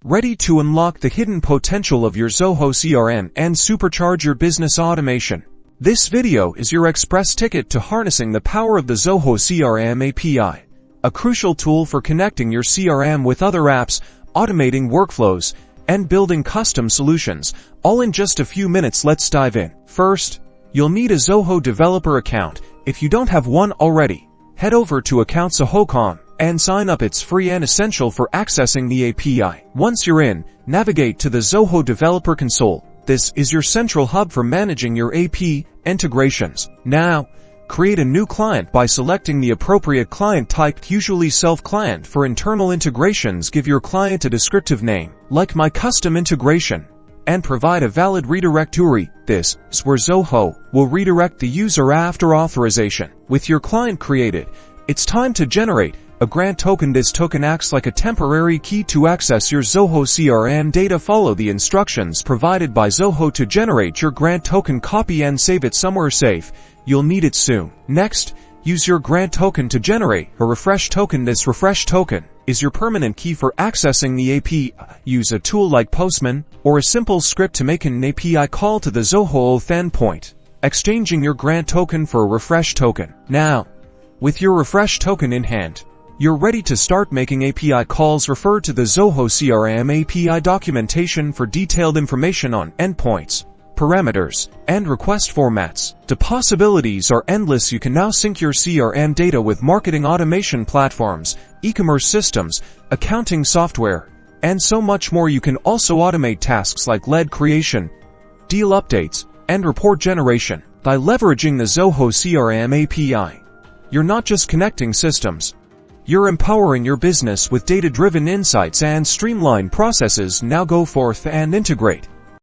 ready to unlock the hidden potential of your Zoho CRM and supercharge your business automation. This video is your express ticket to harnessing the power of the Zoho CRM API, a crucial tool for connecting your CRM with other apps, automating workflows, and building custom solutions, all in just a few minutes. Let's dive in. First, you'll need a Zoho developer account. If you don't have one already, head over to Zoho.com and sign up. It's free and essential for accessing the API. Once you're in, navigate to the Zoho Developer Console. This is your central hub for managing your AP integrations. Now, create a new client by selecting the appropriate client type, usually self-client. For internal integrations, give your client a descriptive name, like My Custom Integration, and provide a valid redirect URI. This is where Zoho will redirect the user after authorization. With your client created, it's time to generate a grant token. This token acts like a temporary key to access your Zoho CRM data. Follow the instructions provided by Zoho to generate your grant token. Copy and save it somewhere safe. You'll need it soon. Next, use your grant token to generate a refresh token. This refresh token is your permanent key for accessing the API. Use a tool like Postman or a simple script to make an API call to the Zoho Auth endpoint, exchanging your grant token for a refresh token. Now, with your refresh token in hand, you're ready to start making API calls. Refer to the Zoho CRM API documentation for detailed information on endpoints, parameters, and request formats. The possibilities are endless. You can now sync your CRM data with marketing automation platforms, e-commerce systems, accounting software, and so much more. You can also automate tasks like lead creation, deal updates, and report generation. By leveraging the Zoho CRM API, you're not just connecting systems, you're empowering your business with data-driven insights and streamlined processes. Now go forth and integrate